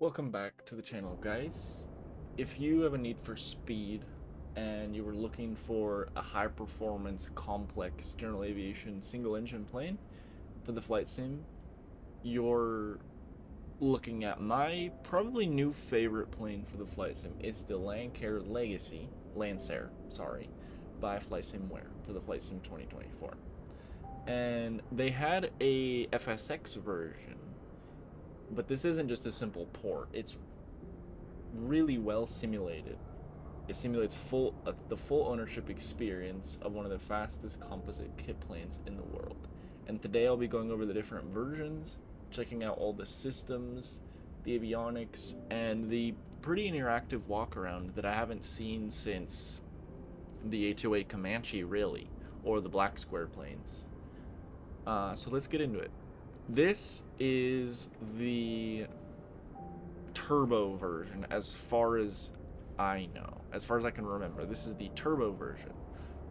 Welcome back to the channel, guys. If you have a need for speed and you were looking for a high performance complex general aviation single engine plane for the flight sim, you're looking at my probably new favorite plane for the flight sim. It's the Lancair, sorry, by FLYSIMWARE for the flight sim 2024. And they had a FSX version, but this isn't just a simple port. It's really well simulated. It simulates the full ownership experience of one of the fastest composite kit planes in the world. And today I'll be going over the different versions, checking out all the systems, the avionics, and the pretty interactive walk around that I haven't seen since the A2A Comanche, really, or the Black Square planes. So let's get into it. This is the turbo version, as far as I know, as far as I can remember. This is the turbo version.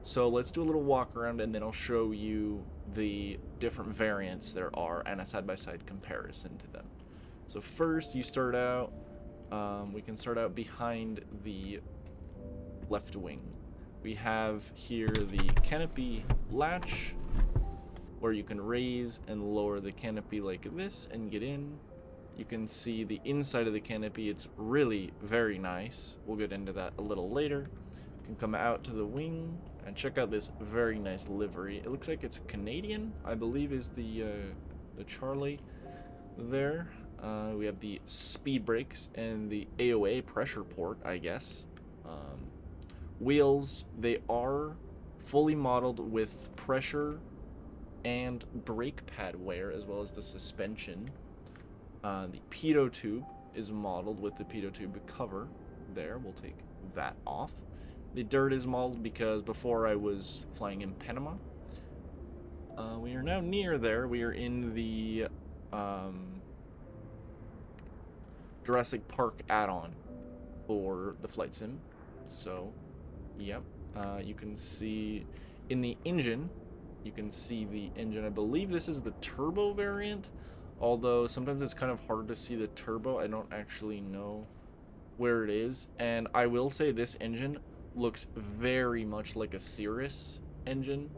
So let's do a little walk around and then I'll show you the different variants there are and a side-by-side comparison to them. So first you start out, we can start out behind the left wing. We have here the canopy latch, where you can raise and lower the canopy like this and get in. You can see the inside of the canopy. It's really very nice. We'll get into that a little later. You can come out to the wing and check out this very nice livery. It looks like it's Canadian, I believe, is the Charlie there. We have the speed brakes and the AOA pressure port, I guess. Wheels, they are fully modeled with pressure and brake pad wear, as well as the suspension. The pitot tube is modeled with the pitot tube cover there. We'll take that off. The dirt is modeled because before I was flying in Panama. We are now near there. We are in the Jurassic Park add-on for the flight sim. So, yep. You can see in the engine, you can see the engine. I believe this is the turbo variant, although sometimes it's kind of hard to see the turbo. I don't actually know where it is. And I will say this engine looks very much like a Cirrus engine,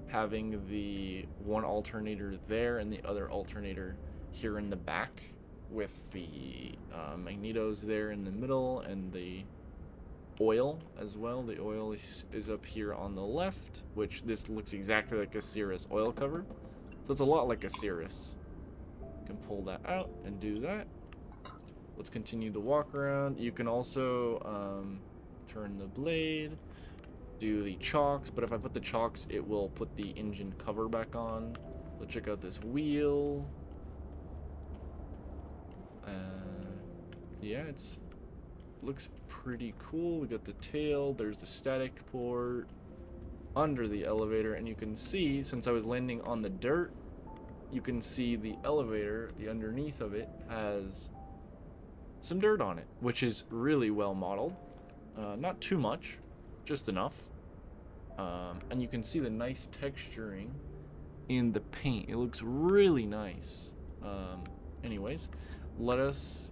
having the one alternator there and the other alternator here in the back, with the magnetos there in the middle and the oil as well. The oil is up here on the left, which this looks exactly like a Cirrus oil cover. So it's a lot like a Cirrus. You can pull that out and do that. Let's continue the walk around. You can also turn the blade, do the chocks, but if I put the chocks, it will put the engine cover back on. Let's check out this wheel. Yeah, it's looks pretty cool. We got the tail, there's the static port under the elevator, and you can see, since I was landing on the dirt, you can see the elevator, the underneath of it has some dirt on it, which is really well modeled. Not too much, just enough. And you can see the nice texturing in the paint. It looks really nice. Anyways, let us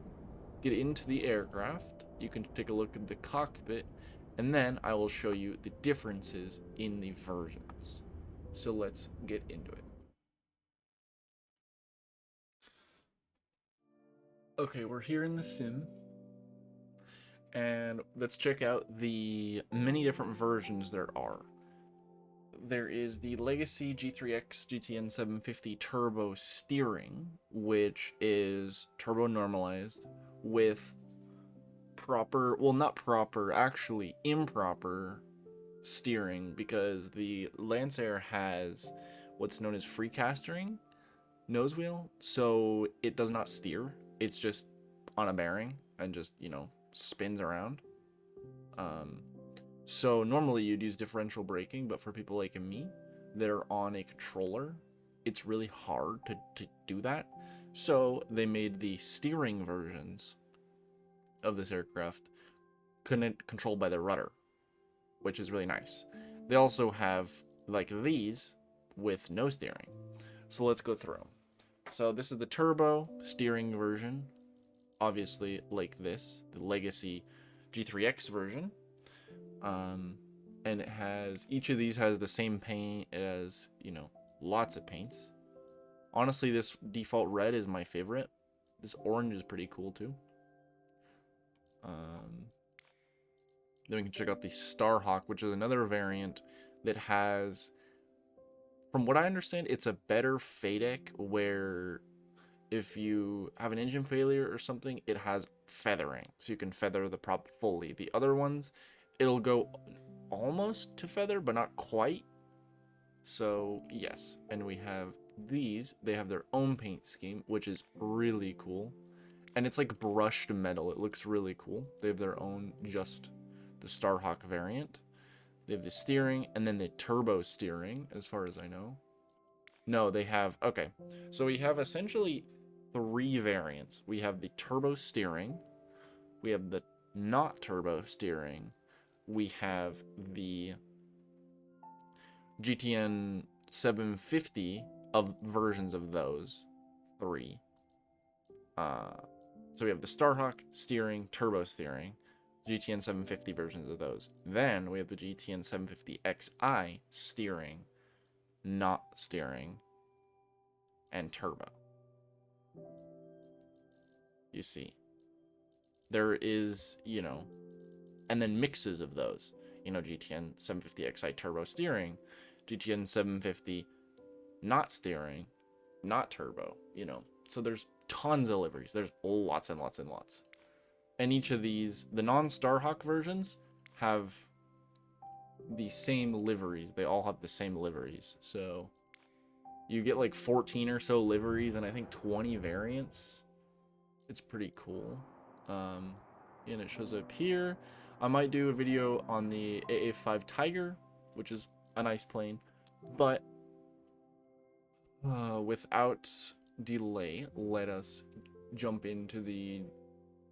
get into the aircraft. You can take a look at the cockpit, and then I will show you the differences in the versions. So let's get into it. Okay, we're here in the sim, and let's check out the many different versions there are. There is the Legacy G3X GTN 750 Turbo steering, which is turbo normalized with proper, well, not proper, actually improper steering, because the Lancair has what's known as free-castering nose wheel, so it does not steer. It's just on a bearing and just, you know, spins around. So normally you'd use differential braking, but for people like me that are on a controller, it's really hard to do that. So they made the steering versions of this aircraft controlled by the rudder, which is really nice. They also have like these with no steering. So let's go through them. So this is the turbo steering version. obviously like this, the Legacy G3X version. And it has, each of these has the same paint. It has, you know, lots of paints. Honestly, this default red is my favorite. This orange is pretty cool too. Then we can check out the Starhawk, which is another variant that has, from what I understand, it's a better FADEC where if you have an engine failure or something, it has feathering, so you can feather the prop fully. The other ones, it'll go almost to feather, but not quite. So yes, and we have these. They have their own paint scheme, which is really cool. And it's like brushed metal. It looks really cool. They have their own, just the Starhawk variant. They have the steering and then the turbo steering, as far as I know. No, they have, okay. So we have essentially 3 variants. We have the turbo steering. We have the not turbo steering. We have the GTN 750 of versions of those 3. So we have the Starhawk steering, turbo steering, GTN 750 versions of those. Then we have the GTN 750 XI steering, not steering, and turbo. You see, there is, you know, and then mixes of those, you know, GTN 750 XI turbo steering, GTN 750 not steering, not turbo, you know. So there's tons of liveries. There's lots and lots and lots. And each of these, the non-Starhawk versions, have the same liveries. They all have the same liveries. So you get like 14 or so liveries and I think 20 variants. It's pretty cool. And it shows up here. I might do a video on the AA5 Tiger, which is a nice plane. But without delay, let us jump into the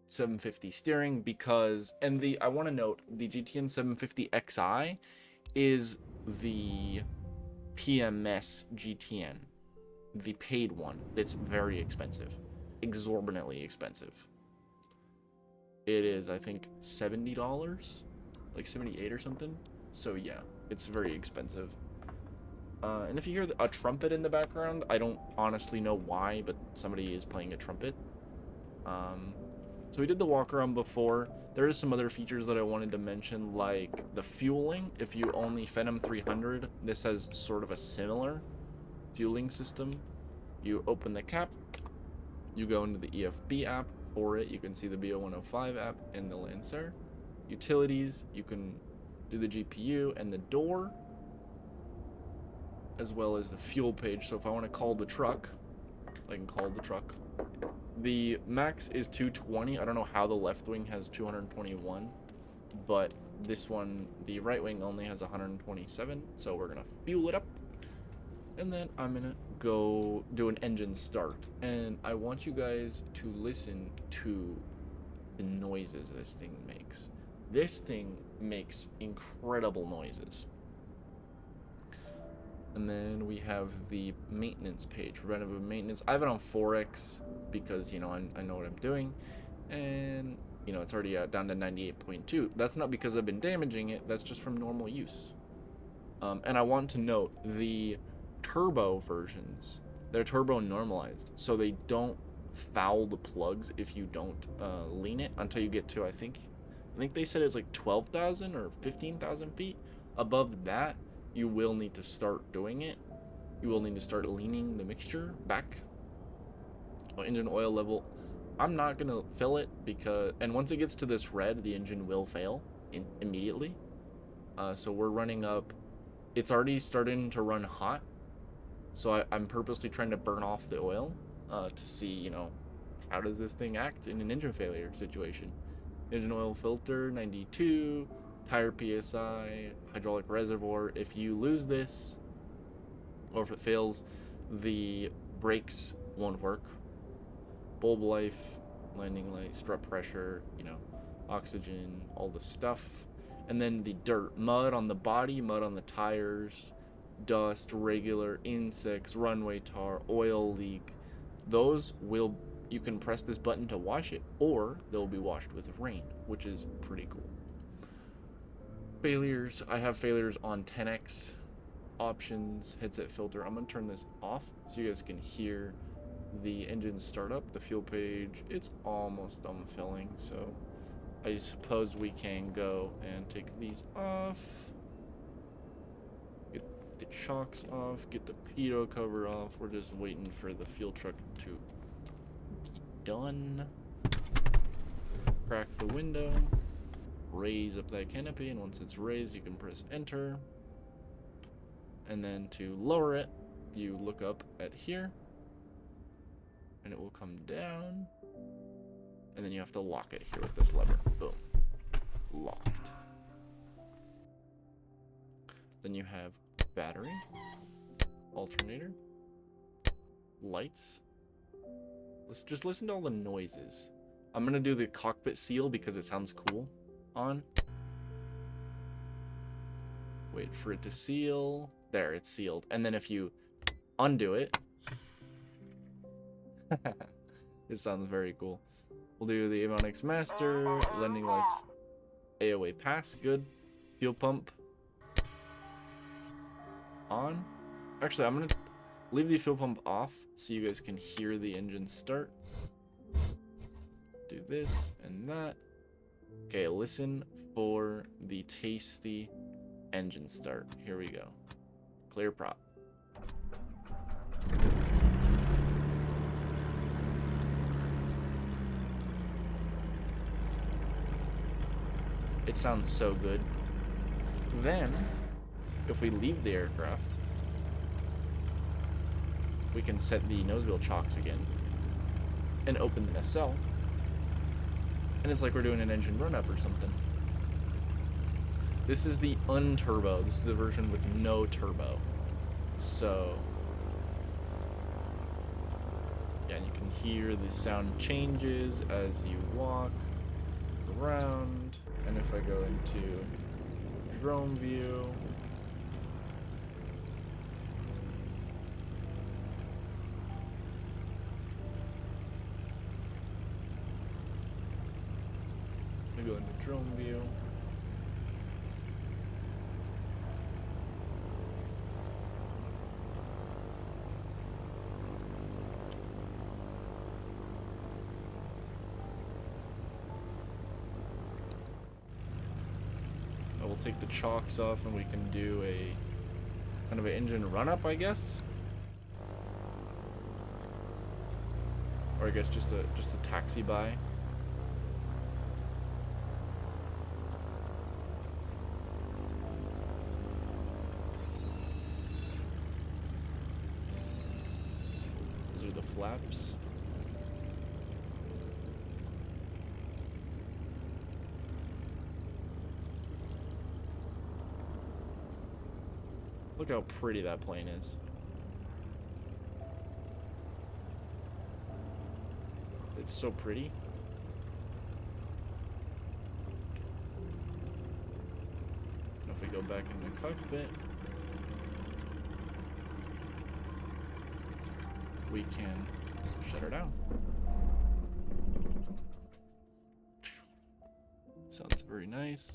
750 steering, because, and the, I want to note, the GTN 750 XI is the PMS GTN, the paid one. That's very expensive, exorbitantly expensive. It is, I think, $70, like 78 or something. So yeah, it's very expensive. And if you hear a trumpet in the background, I don't honestly know why, but somebody is playing a trumpet. So we did the walk around before. There is some other features that I wanted to mention, like the fueling. If you only Phenom 300, this has sort of a similar fueling system. You open the cap, you go into the EFB app. For it, you can see the BO105 app and the Lancair. Utilities, you can do the GPU and the door, as well as the fuel page. So if I want to call the truck, I can call the truck. The max is 220. I don't know how the left wing has 221, but this one, the right wing, only has 127. So we're gonna fuel it up, and then I'm gonna go do an engine start. And I want you guys to listen to the noises this thing makes. This thing makes incredible noises. And then we have the maintenance page, preventative maintenance. I have it on 4x because, you know, I know what I'm doing. And, you know, it's already down to 98.2. That's not because I've been damaging it. That's just from normal use. And I want to note the turbo versions, they're turbo normalized. So they don't foul the plugs if you don't lean it until you get to, I think they said it was like 12,000 or 15,000 feet. Above that, you will need to start doing it. You will need to start leaning the mixture back. Engine oil level, I'm not gonna fill it because, and once it gets to this red, the engine will fail immediately. So we're running up, it's already starting to run hot. So I'm purposely trying to burn off the oil to see, you know, how does this thing act in an engine failure situation. Engine oil filter, 92. Tire PSI, hydraulic reservoir. If you lose this, or if it fails, the brakes won't work. Bulb life, landing light, strut pressure, you know, oxygen, all the stuff. And then the dirt, mud on the body, mud on the tires, dust, regular insects, runway tar, oil leak. Those will you can press this button to wash it, or they'll be washed with rain, which is pretty cool. Failures, I have failures on 10x. Options, headset filter. I'm gonna turn this off so you guys can hear the engine start up. The fuel page, it's almost done filling, so I suppose we can go and take these off. Get the chocks off, get the pitot cover off. We're just waiting for the fuel truck to be done. Crack the window, raise up that canopy, and once it's raised, you can press enter. And then to lower it, you look up at here, and it will come down. And then you have to lock it here with this lever. Boom. Locked. Then you have battery, alternator, lights. Let's just listen to all the noises. I'm gonna do the cockpit seal because it sounds cool. On. Wait for it to seal. There, it's sealed. And then if you undo it, it sounds very cool. We'll do the avionics master, landing lights, AOA pass, good. Fuel pump on. Actually, I'm gonna leave the fuel pump off so you guys can hear the engine start. Do this and that. Okay, listen for the tasty engine start. Here we go. Clear prop. It sounds so good. Then, if we leave the aircraft, we can set the nose wheel chocks again and open the nacelle. And it's like we're doing an engine run-up or something. This is the unturbo. This is the version with no turbo. So, yeah, and you can hear the sound changes as you walk around. And if I go into drone view, I go into drone view. We'll take the chocks off and we can do a kind of an engine run-up, I guess. Or I guess just a taxi by. Those are the flaps. Look how pretty that plane is. It's so pretty. And if we go back in the cockpit, we can shut her down. Sounds very nice.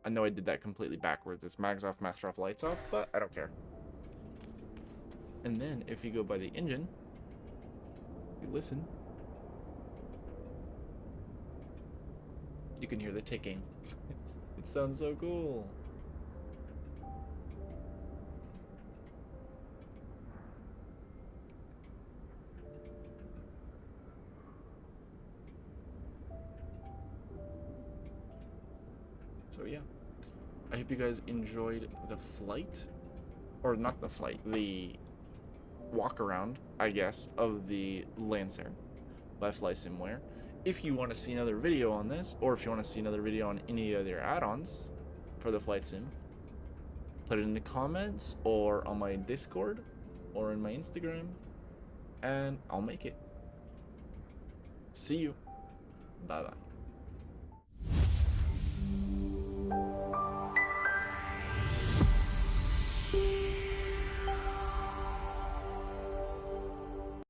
I know I did that completely backwards. It's mags off, master off, lights off, but I don't care. And then if you go by the engine, you listen, you can hear the ticking. It sounds so cool. So yeah, I hope you guys enjoyed the flight, or not the flight, the walk around, I guess, of the Lancair by FLYSIMWARE. If you want to see another video on this, or if you want to see another video on any other add-ons for the flight sim, put it in the comments, or on my Discord, or in my Instagram, and I'll make it. See you. Bye-bye.